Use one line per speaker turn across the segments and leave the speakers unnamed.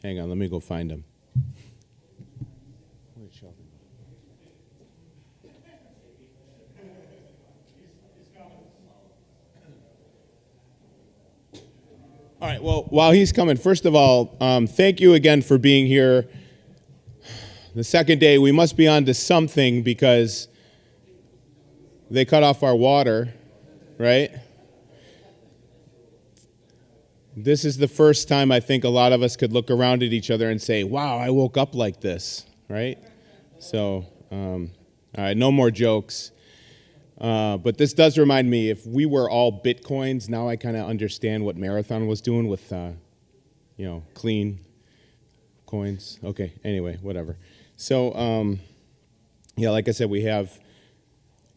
Hang on, let me go find him. Where's Sheldon? All right, well, while he's coming, first of all, thank you again for being here. The second day, we must be on to something because they cut off our water, right? This is the first time I think a lot of us could look around at each other and say, wow, I woke up like this, right? So, all right, no more jokes. But this does remind me, if we were all Bitcoins, now I kind of understand what Marathon was doing with, clean coins. Okay, anyway, whatever. So, like I said, we have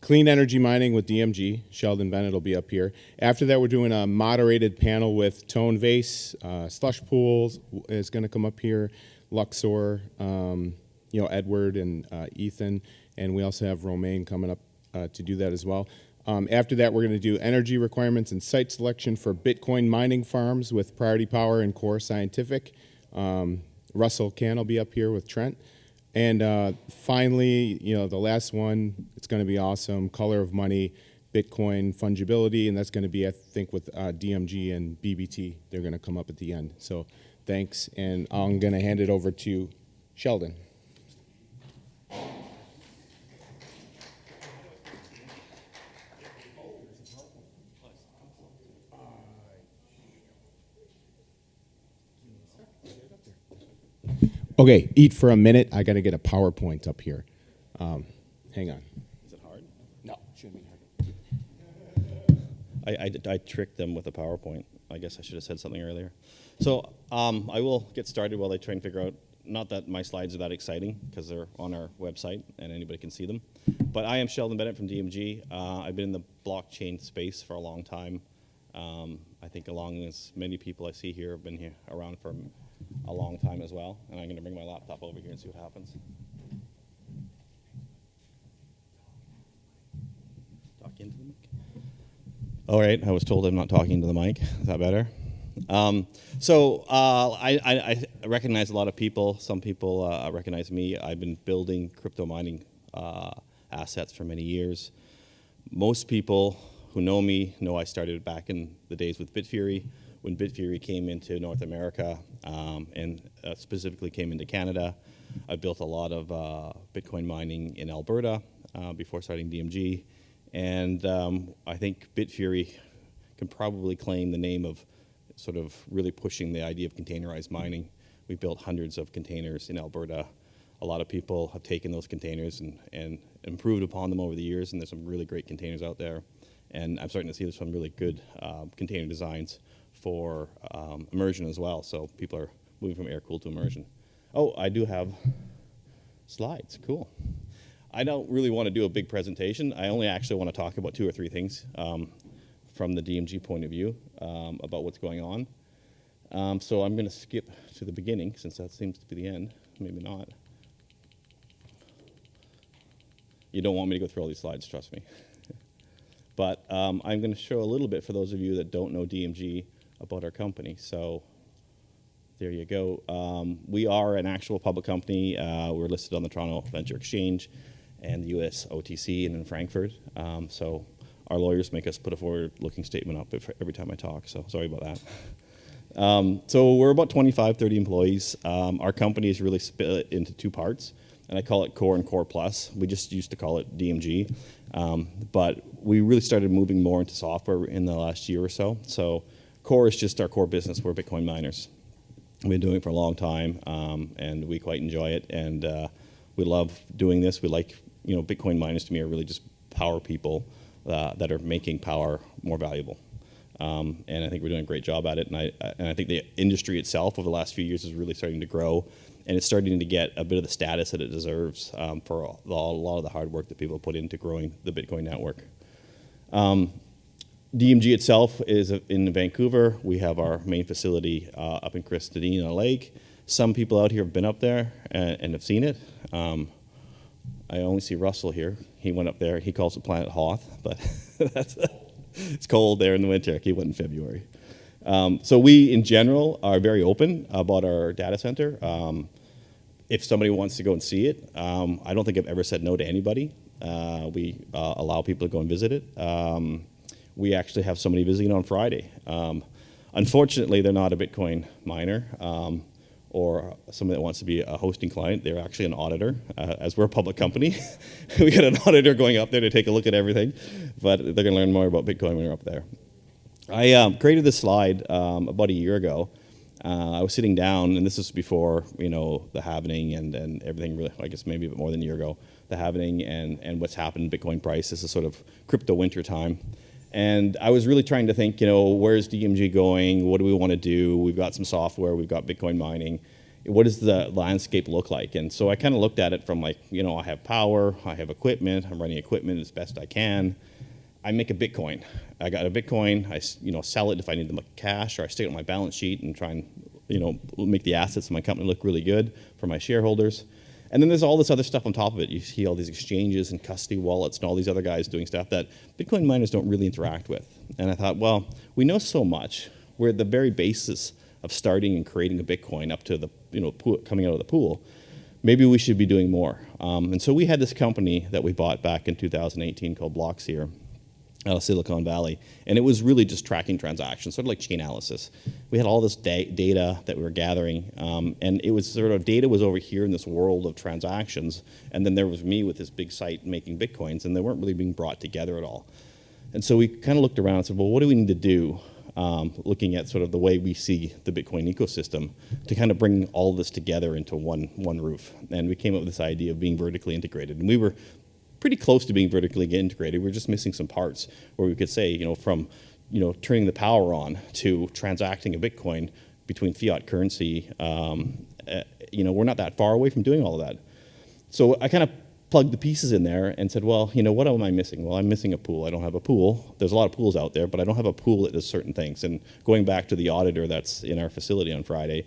clean energy mining with DMG. Sheldon Bennett will be up here. After that, we're doing a moderated panel with Tone Vase. Slush Pools is going to come up here. Luxor, Edward and Ethan. And we also have Romaine coming up to do that as well. After that, we're going to do energy requirements and site selection for Bitcoin mining farms with Priority Power and Core Scientific. Russell Can will be up here with Trent. And finally, the last one, it's going to be awesome, Color of Money, Bitcoin fungibility, and that's going to be, I think, with DMG and BBT. They're going to come up at the end. So thanks, and I'm going to hand it over to Sheldon. Okay, eat for a minute. I got to get a PowerPoint up here. Hang on.
Is it hard?
No, it shouldn't be hard.
I tricked them with a PowerPoint. I guess I should have said something earlier. So I will get started while they try and figure out, not that my slides are that exciting because they're on our website and anybody can see them. But I am Sheldon Bennett from DMG. I've been in the blockchain space for a long time. I think along as many people I see here have been here around for a long time as well. And I'm going to bring my laptop over here and see what happens. Talk into the mic. All right, I was told I'm not talking into the mic. Is that better? I recognize a lot of people. Some people recognize me. I've been building crypto mining assets for many years. Most people who know me know I started back in the days with Bitfury, when Bitfury came into North America and specifically came into Canada. I built a lot of Bitcoin mining in Alberta before starting DMG. And I think Bitfury can probably claim the name of sort of really pushing the idea of containerized mining. We built hundreds of containers in Alberta. A lot of people have taken those containers and improved upon them over the years, and there's some really great containers out there. And I'm starting to see there's some really good container designs for immersion as well. So people are moving from air-cooled to immersion. Oh, I do have slides. Cool. I don't really want to do a big presentation. I only actually want to talk about 2 or 3 things from the DMG point of view about what's going on. So I'm going to skip to the beginning since that seems to be the end. Maybe not. You don't want me to go through all these slides, trust me. But I'm going to show a little bit for those of you that don't know DMG about our company. So there you go. We are an actual public company. We're listed on the Toronto Venture Exchange and the US OTC and in Frankfurt. So our lawyers make us put a forward-looking statement up every time I talk, so sorry about that. So we're about 25, 30 employees. Our company is really split into 2 parts, and I call it Core and Core Plus. We just used to call it DMG, but we really started moving more into software in the last year or so. So Core is just our core business. We're Bitcoin miners. We've been doing it for a long time, and we quite enjoy it, and we love doing this. We like, Bitcoin miners to me are really just power people that are making power more valuable. And I think we're doing a great job at it. And I think the industry itself over the last few years is really starting to grow, and it's starting to get a bit of the status that it deserves for a lot of the hard work that people put into growing the Bitcoin network. DMG itself is in Vancouver. We have our main facility up in Christadena Lake. Some people out here have been up there and have seen it. I only see Russell here. He went up there. He calls it Planet Hoth, but it's cold there in the winter. He went in February. So we, in general, are very open about our data center. If somebody wants to go and see it, I don't think I've ever said no to anybody. We allow people to go and visit it. We actually have somebody visiting on Friday. Unfortunately, they're not a Bitcoin miner or somebody that wants to be a hosting client. They're actually an auditor, as we're a public company. We got an auditor going up there to take a look at everything, but they're going to learn more about Bitcoin when they're up there. I created this slide about a year ago. I was sitting down, and this is before the halvening and everything. Really, I guess maybe a bit more than a year ago, the halvening and what's happened in Bitcoin price. This is sort of crypto winter time, and I was really trying to think, where's DMG going? What do we want to do? We've got some software. We've got Bitcoin mining. What does the landscape look like? And so I kind of looked at it from I have power, I have equipment. I'm running equipment as best I can. I make a Bitcoin. I got a Bitcoin. I sell it if I need the cash, or I stick it on my balance sheet and try and make the assets of my company look really good for my shareholders. And then there's all this other stuff on top of it. You see all these exchanges and custody wallets and all these other guys doing stuff that Bitcoin miners don't really interact with. And I thought, well, we know so much. We're at the very basis of starting and creating a Bitcoin up to the coming out of the pool. Maybe we should be doing more. And so we had this company that we bought back in 2018 called Blockseeder, out of Silicon Valley, and it was really just tracking transactions, sort of like chain analysis. We had all this data that we were gathering, and it was sort of data was over here in this world of transactions, and then there was me with this big site making Bitcoins, and they weren't really being brought together at all. And so we kind of looked around and said, well, what do we need to do, looking at sort of the way we see the Bitcoin ecosystem, to kind of bring all this together into one roof. And we came up with this idea of being vertically integrated, and we were pretty close to being vertically integrated. We're just missing some parts where we could say, from turning the power on to transacting a Bitcoin between fiat currency. We're not that far away from doing all of that. So I kind of plugged the pieces in there and said, well, what am I missing? Well, I'm missing a pool. I don't have a pool. There's a lot of pools out there, but I don't have a pool that does certain things. And going back to the auditor that's in our facility on Friday,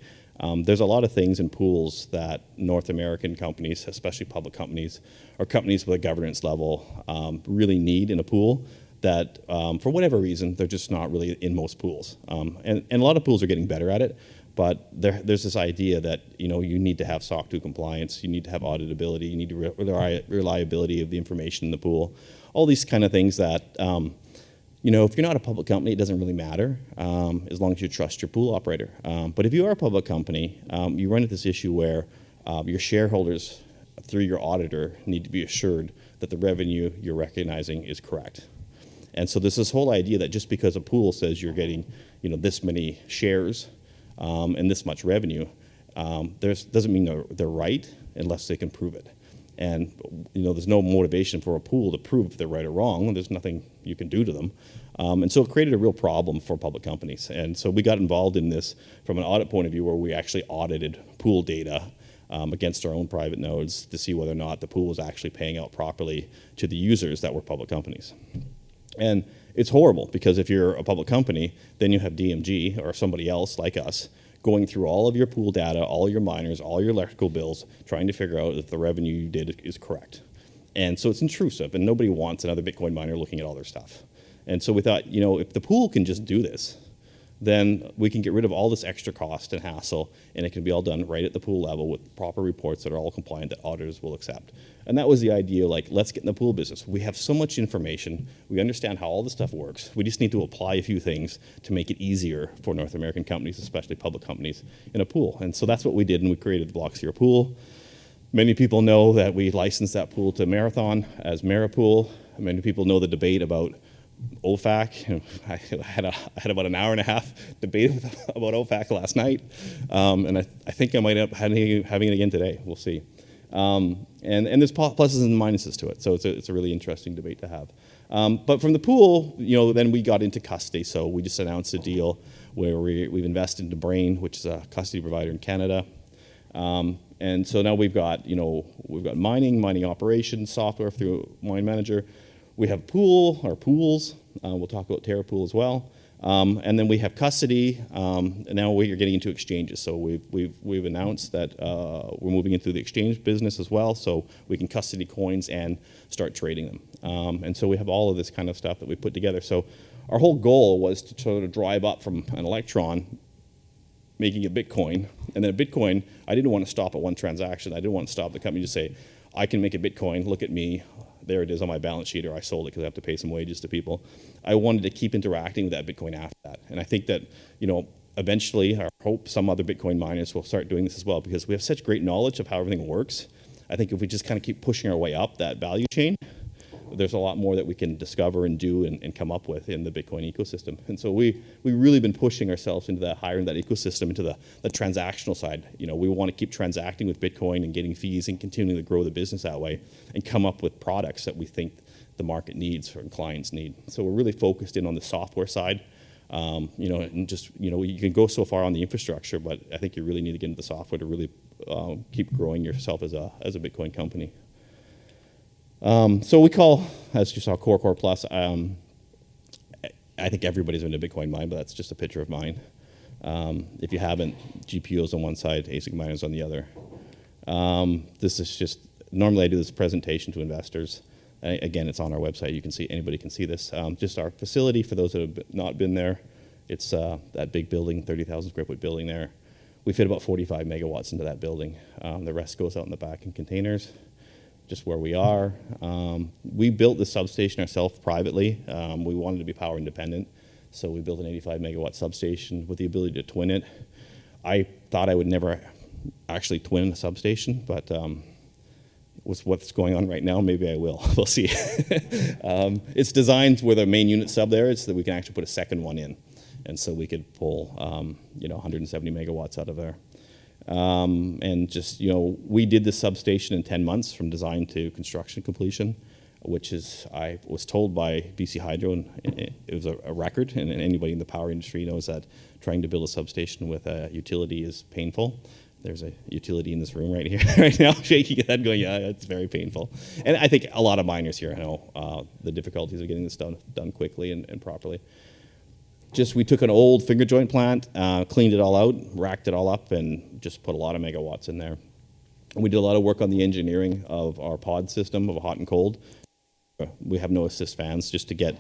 there's a lot of things in pools that North American companies, especially public companies, or companies with a governance level, really need in a pool that, for whatever reason, they're just not really in most pools. And a lot of pools are getting better at it, but there's this idea that you need to have SOC 2 compliance, you need to have auditability, you need to reliability of the information in the pool, all these kind of things that if you're not a public company, it doesn't really matter as long as you trust your pool operator. But if you are a public company, you run into this issue where your shareholders, through your auditor, need to be assured that the revenue you're recognizing is correct. And so there's this whole idea that just because a pool says you're getting this many shares and this much revenue, doesn't mean they're right unless they can prove it. And there's no motivation for a pool to prove if they're right or wrong. There's nothing you can do to them. And so it created a real problem for public companies. And so we got involved in this from an audit point of view, where we actually audited pool data against our own private nodes to see whether or not the pool was actually paying out properly to the users that were public companies. And it's horrible, because if you're a public company, then you have DMG or somebody else like us going through all of your pool data, all your miners, all your electrical bills, trying to figure out if the revenue you did is correct. And so it's intrusive, and nobody wants another Bitcoin miner looking at all their stuff. And so we thought, if the pool can just do this, then we can get rid of all this extra cost and hassle, and it can be all done right at the pool level with proper reports that are all compliant that auditors will accept. And that was the idea, let's get in the pool business. We have so much information. We understand how all this stuff works. We just need to apply a few things to make it easier for North American companies, especially public companies, in a pool. And so that's what we did, and we created the Blockseeder pool. Many people know that we licensed that pool to Marathon as Terrapool. Many people know the debate about OFAC. I had about an hour and a half debate about OFAC last night, and I think I might end up having it again today. We'll see. And there's pluses and minuses to it, so it's a really interesting debate to have. But from the pool, then we got into custody. So we just announced a deal where we've invested into Brain, which is a custody provider in Canada. And so now we've got mining operations software through Mine Manager. We have pools. We'll talk about Terrapool as well. And then we have custody, and now we're getting into exchanges. So we've announced that we're moving into the exchange business as well, so we can custody coins and start trading them. And so we have all of this kind of stuff that we put together. So our whole goal was to sort of drive up from an electron, making it Bitcoin, and then a Bitcoin, I didn't want to stop at one transaction. I didn't want to stop the company to say, I can make a Bitcoin, look at me, there it is on my balance sheet, or I sold it because I have to pay some wages to people. I wanted to keep interacting with that Bitcoin after that. And I think that, eventually, I hope some other Bitcoin miners will start doing this as well, because we have such great knowledge of how everything works. I think if we just kind of keep pushing our way up that value chain, there's a lot more that we can discover and do and come up with in the Bitcoin ecosystem. And so we've really been pushing ourselves into that higher in that ecosystem, into the transactional side. We want to keep transacting with Bitcoin and getting fees and continuing to grow the business that way and come up with products that we think the market needs or clients need. So we're really focused in on the software side. And just, you can go so far on the infrastructure, but I think you really need to get into the software to really keep growing yourself as a Bitcoin company. So we call, as you saw, Core Plus. I think everybody's been to Bitcoin mine, but that's just a picture of mine. If you haven't, GPUs on one side, Asic miners on the other. This is just, normally I do this presentation to investors. Again, it's on our website. You can see, anybody can see this. Just our facility, for those that have not been there, it's that big building, 30,000 square foot building there. We fit about 45 megawatts into that building. The rest goes out in the back in containers. Just where we are. We built the substation ourselves privately. We wanted to be power independent, so we built an 85 megawatt substation with the ability to twin it. I thought I would never actually twin a substation, but with what's going on right now, maybe I will. We'll see. It's designed with a main unit sub there, so that we can actually put a second one in, and so we could pull 170 megawatts out of there. And just, we did this substation in 10 months from design to construction completion, which is, I was told by BC Hydro, and it was a record, and anybody in the power industry knows that trying to build a substation with a utility is painful. There's a utility in this room right here, right now, shaking your head going, yeah, it's very painful. And I think a lot of miners here know the difficulties of getting this done quickly and properly. We took an old finger joint plant, cleaned it all out, racked it all up, and just put a lot of megawatts in there. And we did a lot of work on the engineering of our pod system of hot and cold. We have no assist fans just to get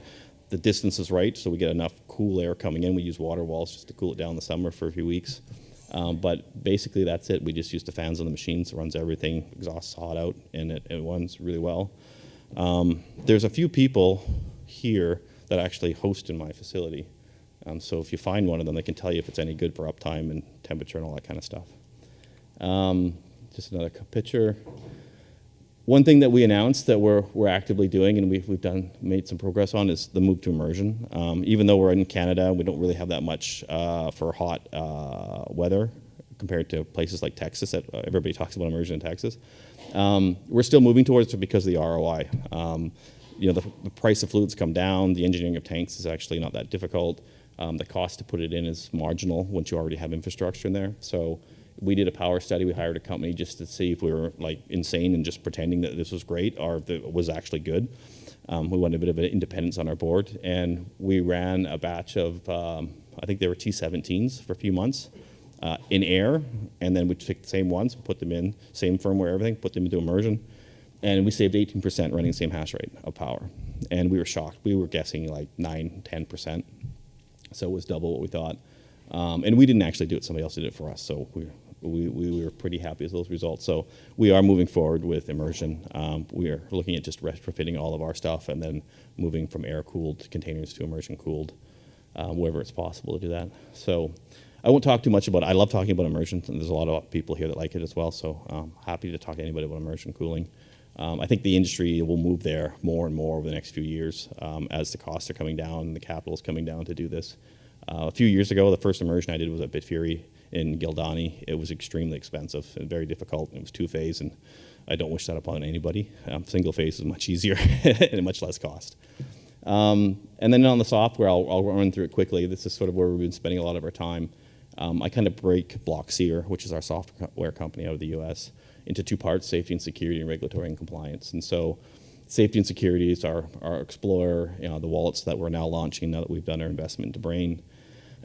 the distances right, so we get enough cool air coming in. We use water walls just to cool it down in the summer for a few weeks. But basically that's it. We just use the fans on the machines. It runs everything, exhausts hot out, and it runs really well. There's a few people here that actually host in my facility. So if you find one of them, they can tell you if it's any good for uptime and temperature and all that kind of stuff. Just another picture. One thing that we announced that we're actively doing and we've made some progress on is the move to immersion. Even though we're in Canada, we don't really have that much for hot weather compared to places like Texas. That everybody talks about immersion in Texas. We're still moving towards it because of the ROI. The price of fluids come down. The engineering of tanks is actually not that difficult. The cost to put it in is marginal once you already have infrastructure in there. So we did a power study. We hired a company just to see if we were like insane and just pretending that this was great or if it was actually good. We wanted a bit of an independence on our board, and we ran a batch of, I think they were T17s for a few months in air, and then we took the same ones, put them in, same firmware, everything, put them into immersion, and we saved 18% running the same hash rate of power. And we were shocked. We were guessing like 9-10%. So it was double what we thought. And we didn't actually do it. Somebody else did it for us. So we were pretty happy with those results. So we are moving forward with immersion. We are looking at just retrofitting all of our stuff and then moving from air-cooled containers to immersion-cooled, wherever it's possible to do that. So I won't talk too much about it. I love talking about immersion, and there's a lot of people here that like it as well. So happy to talk to anybody about immersion cooling. I think the industry will move there more and more over the next few years as the costs are coming down and the capital is coming down to do this. A few years ago, the first immersion I did was at Bitfury in Gildani. It was extremely expensive and very difficult. It was two-phase, and I don't wish that upon anybody. Single-phase is much easier and much less cost. And then on the software, I'll run through it quickly. This is sort of where we've been spending a lot of our time. I kind of break Blockseeder, which is our software company out of the US, into two parts: safety and security, and regulatory and compliance. And so safety and security is our Explorer, the wallets that we're now launching now that we've done our investment into Brain.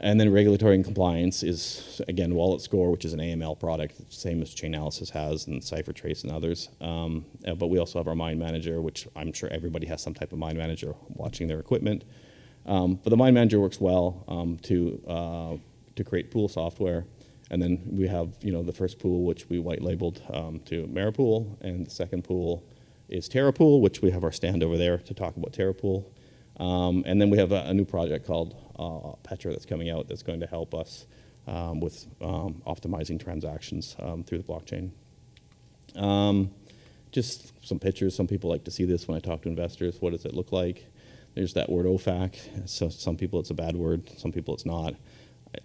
And then regulatory and compliance is, again, Wallet Score, which is an AML product, same as Chainalysis has and CipherTrace and others. But we also have our Mine Manager, which I'm sure everybody has some type of Mine Manager watching their equipment. But the mine manager works well to create pool software. And then we have, the first pool, which we white labeled to Terrapool, and the second pool is Terrapool, which we have our stand over there to talk about Terrapool. And then we have a new project called Petra that's coming out that's going to help us with optimizing transactions through the blockchain. Just some pictures. Some people like to see this when I talk to investors. What does it look like? There's that word OFAC. So some people it's a bad word. Some people it's not.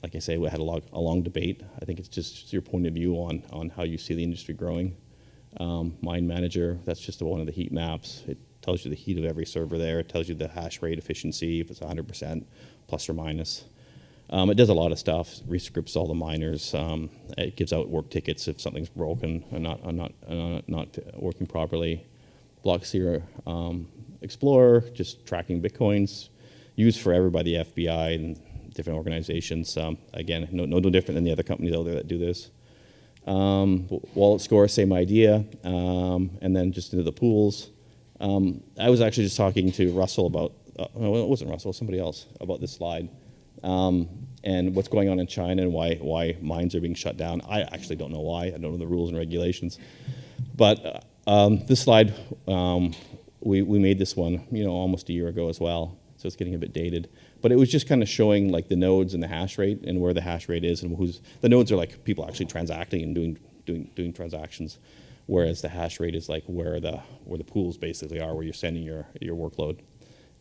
Like I say, we had a long debate. I think it's just your point of view on how you see the industry growing. Mine Manager, that's just one of the heat maps. It tells you the heat of every server there. It tells you the hash rate efficiency, if it's 100%, plus or minus. It does a lot of stuff. It rescripts all the miners. It gives out work tickets if something's broken and not working properly. Blockseeder Explorer, just tracking Bitcoins, used forever by the FBI and different organizations. Again, no different than the other companies out there that do this. Wallet Score, same idea. And then just into the pools. I was actually just talking to Russell about, no, it wasn't Russell, somebody else, about this slide. And what's going on in China and why mines are being shut down. I actually don't know why. I don't know the rules and regulations. But this slide, we made this one, almost a year ago as well. So it's getting a bit dated. But it was just kind of showing like the nodes and the hash rate and where the hash rate is and the nodes are like people actually transacting and doing transactions, whereas the hash rate is like where the pools basically are, where you're sending your workload.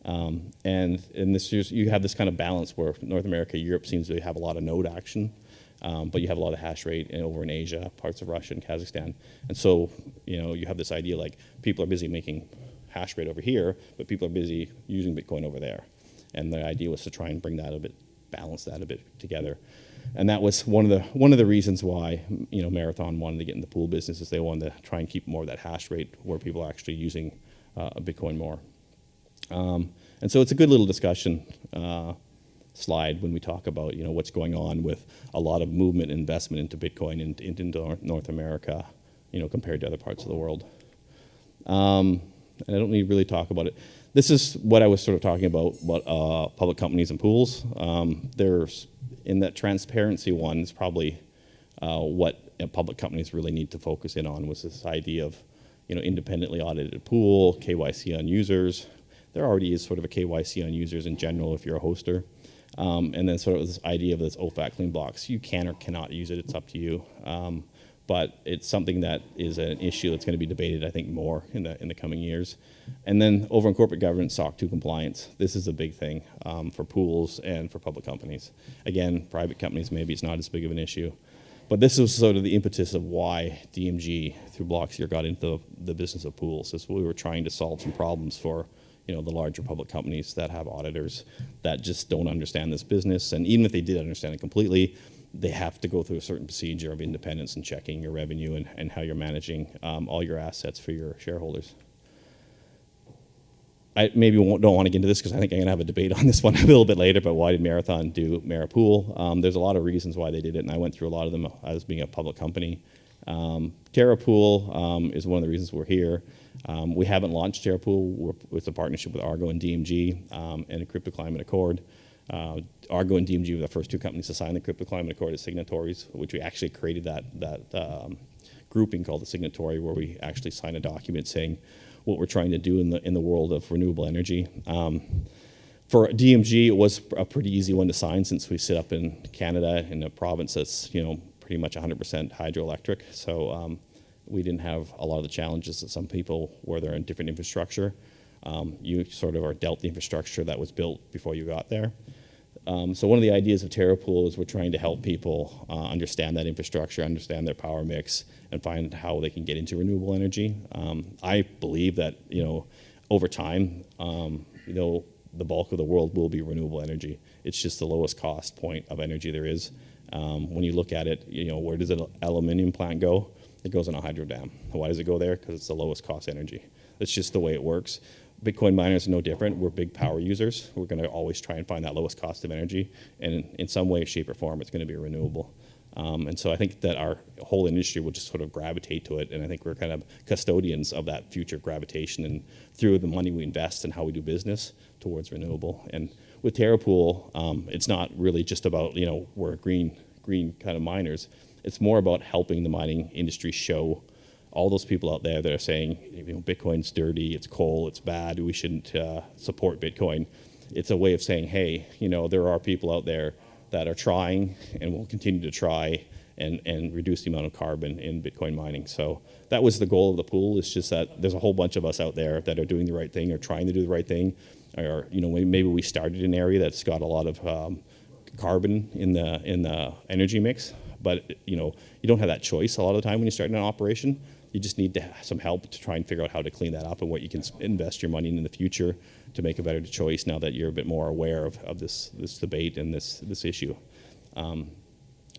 And this you have this kind of balance where North America, Europe seems to have a lot of node action, but you have a lot of hash rate over in Asia, parts of Russia and Kazakhstan. And so, you have this idea like people are busy making hash rate over here, but people are busy using Bitcoin over there. And the idea was to try and bring that balance that a bit together. And that was one of the reasons why, Marathon wanted to get in the pool business is they wanted to try and keep more of that hash rate where people are actually using Bitcoin more. And so it's a good little discussion slide when we talk about what's going on with a lot of movement and investment into Bitcoin and into North America, compared to other parts of the world. And I don't need to really talk about it. This is what I was sort of talking about public companies and pools. There's in that transparency one is probably what public companies really need to focus in on was this idea of independently audited pool, KYC on users. There already is sort of a KYC on users in general if you're a hoster. And then sort of this idea of this OFAC clean blocks. You can or cannot use it, it's up to you. But it's something that is an issue that's going to be debated, I think, more in the coming years. And then over in corporate governance, SOC 2 compliance. This is a big thing for pools and for public companies. Again, private companies, maybe it's not as big of an issue. But this was sort of the impetus of why DMG, through Blockseeder, got into the business of pools. Is we were trying to solve some problems for the larger public companies that have auditors that just don't understand this business. And even if they did understand it completely, they have to go through a certain procedure of independence and checking your revenue and how you're managing all your assets for your shareholders. I maybe don't want to get into this because I think I'm going to have a debate on this one a little bit later, but why did Marathon do Terrapool? There's a lot of reasons why they did it, and I went through a lot of them as being a public company. Terrapool is one of the reasons we're here. We haven't launched Terrapool. It's a partnership with Argo and DMG and a Crypto Climate Accord. Argo and DMG were the first two companies to sign the Crypto Climate Accord as signatories, which we actually created that grouping called the signatory, where we actually sign a document saying what we're trying to do in the world of renewable energy. For DMG, it was a pretty easy one to sign since we sit up in Canada in a province that's pretty much 100% hydroelectric. So we didn't have a lot of the challenges that some people where they're in different infrastructure. You sort of are dealt the infrastructure that was built before you got there. So one of the ideas of Terrapool is we're trying to help people understand that infrastructure, understand their power mix, and find how they can get into renewable energy. I believe that over time, the bulk of the world will be renewable energy. It's just the lowest cost point of energy there is. When you look at it, where does an aluminum plant go? It goes in a hydro dam. Why does it go there? Because it's the lowest cost energy. That's just the way it works. Bitcoin miners are no different. We're big power users. We're going to always try and find that lowest cost of energy, and in some way, shape, or form, it's going to be renewable. And so I think that our whole industry will just sort of gravitate to it, and I think we're kind of custodians of that future gravitation and through the money we invest and how we do business towards renewable. And with Terrapool, it's not really just about, we're green kind of miners. It's more about helping the mining industry show all those people out there that are saying, Bitcoin's dirty, it's coal, it's bad, we shouldn't support Bitcoin. It's a way of saying, hey, there are people out there that are trying and will continue to try and reduce the amount of carbon in Bitcoin mining. So that was the goal of the pool. It's just that there's a whole bunch of us out there that are doing the right thing or trying to do the right thing. Or maybe we started an area that's got a lot of carbon in the energy mix, but you don't have that choice a lot of the time when you start an operation. You just need to have some help to try and figure out how to clean that up and what you can invest your money in the future to make a better choice now that you're a bit more aware of this debate and this issue.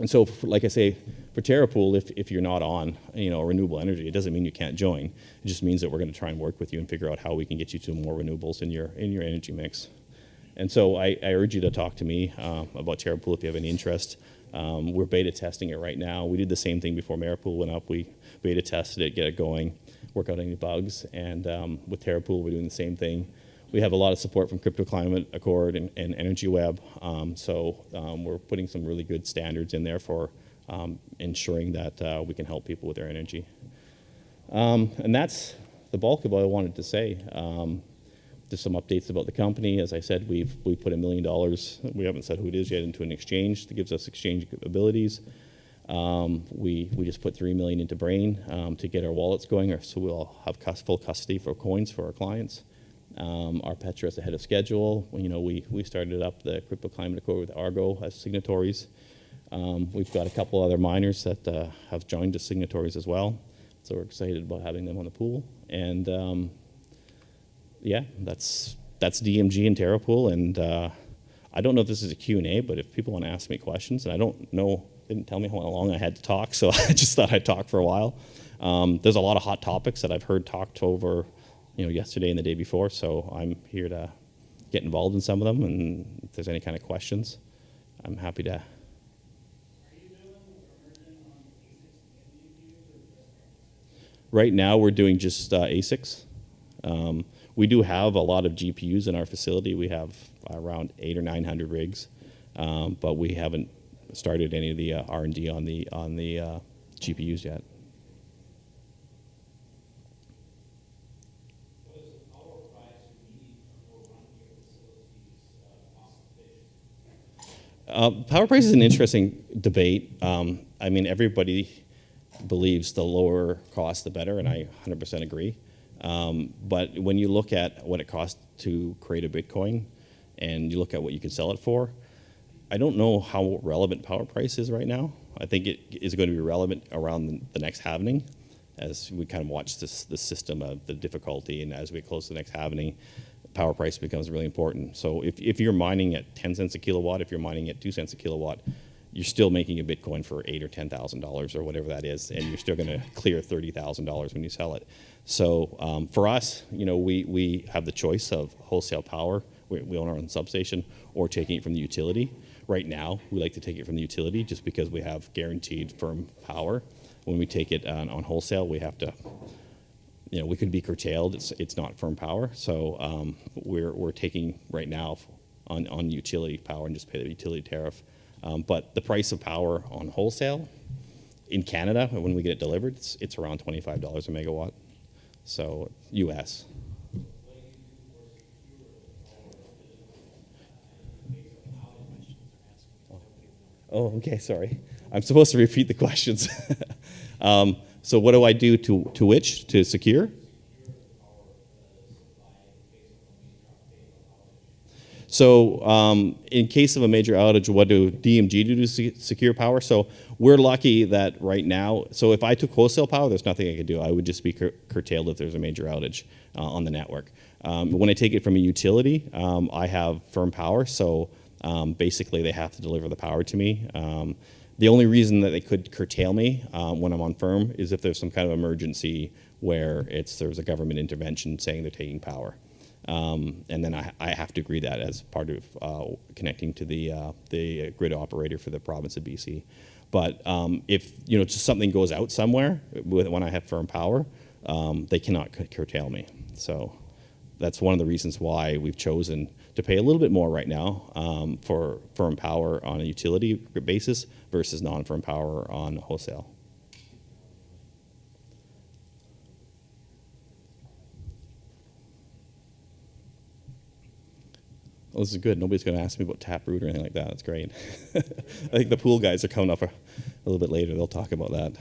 And so, like I say, for Terrapool, if you're not on renewable energy, it doesn't mean you can't join. It just means that we're going to try and work with you and figure out how we can get you to more renewables in your energy mix. And so I urge you to talk to me about Terrapool if you have any interest. We're beta testing it right now. We did the same thing before Terrapool went up. We beta tested it, get it going, work out any bugs. And with Terrapool, we're doing the same thing. We have a lot of support from Crypto Climate Accord and Energy Web. So we're putting some really good standards in there for ensuring that we can help people with their energy. And that's the bulk of what I wanted to say. Just some updates about the company. As I said, we put $1 million, we haven't said who it is yet, into an exchange that gives us exchange abilities. We just put $3 million into Brain to get our wallets going, so we'll have full custody for coins for our clients. Our Petra is ahead of schedule. We started up the Crypto Climate Accord with Argo as signatories. We've got a couple other miners that have joined as signatories as well, so we're excited about having them on the pool. And yeah, that's DMG and Terrapool. And I don't know if this is a Q&A, but if people want to ask me questions, and I don't know, they didn't tell me how long I had to talk, so I just thought I'd talk for a while. There's a lot of hot topics that I've heard talked over yesterday and the day before, so I'm here to get involved in some of them, and if there's any kind of questions, I'm happy to.
Are you doing immersion on ASICs?
Right now, we're doing just ASICs. We do have a lot of GPUs in our facility. We have around 800 or 900 rigs, but we haven't started any of the R&D on the GPUs yet. Power price is an interesting debate. I mean, everybody believes the lower cost, the better, and I 100% agree. But when you look at what it costs to create a Bitcoin and you look at what you can sell it for, I don't know how relevant power price is right now. I think it is going to be relevant around the next halvening as we kind of watch the system of the difficulty, and as we get close to the next halvening, power price becomes really important. So if you're mining at 10 cents a kilowatt, if you're mining at 2 cents a kilowatt, you're still making a Bitcoin for $8,000 or $10,000 or whatever that is, and you're still going to clear $30,000 when you sell it. So for us, we have the choice of wholesale power. We own our own substation, or taking it from the utility. Right now, we like to take it from the utility just because we have guaranteed firm power. When we take it on wholesale, we have to, we could be curtailed. It's not firm power. So we're taking right now on utility power and just pay the utility tariff. But the price of power on wholesale in Canada, when we get it delivered, it's around $25 a megawatt. So US. Oh, okay, sorry. I'm supposed to repeat the questions. So what do I do to which? To secure? So in case of a major outage, what do DMG do to secure power? So we're lucky that right now, so if I took wholesale power, there's nothing I could do. I would just be curtailed if there's a major outage on the network. When I take it from a utility, I have firm power, so basically they have to deliver the power to me. The only reason that they could curtail me when I'm on firm is if there's some kind of emergency where there's a government intervention saying they're taking power. And then I have to agree that as part of connecting to the grid operator for the province of BC. But if just something goes out somewhere when I have firm power, they cannot curtail me. So that's one of the reasons why we've chosen to pay a little bit more right now for firm power on a utility basis versus non-firm power on wholesale. Well, this is good. Nobody's going to ask me about Taproot or anything like that. That's great. I think the pool guys are coming up a little bit later. They'll talk about that.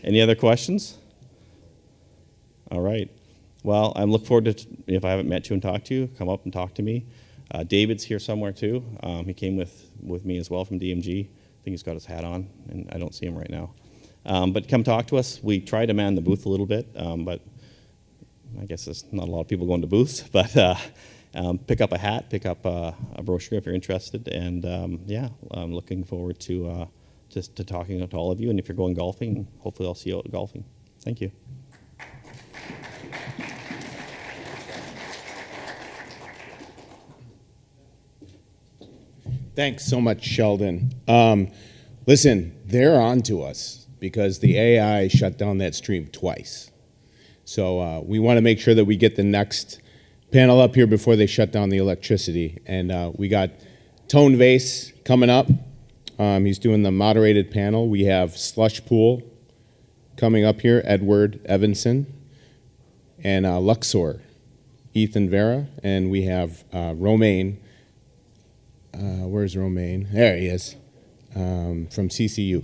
Any other questions? All right. Well, I look forward to, if I haven't met you and talked to you, come up and talk to me. David's here somewhere too. He came with me as well from DMG. I think he's got his hat on, and I don't see him right now. But come talk to us. We try to man the booth a little bit, but I guess there's not a lot of people going to booths. But pick up a hat, pick up a brochure if you're interested, and yeah, I'm looking forward to just to talking to all of you. And if you're going golfing, hopefully I'll see you out golfing. Thank you.
Thanks so much, Sheldon. Listen, they're on to us because the AI shut down that stream twice. So we want to make sure that we get the next panel up here before they shut down the electricity. And we got Tone Vase coming up. He's doing the moderated panel. We have Slush Pool coming up here, Edward Evanson, and Luxor, Ethan Vera, and we have Romaine. Where's Romaine? There he is, from CCU.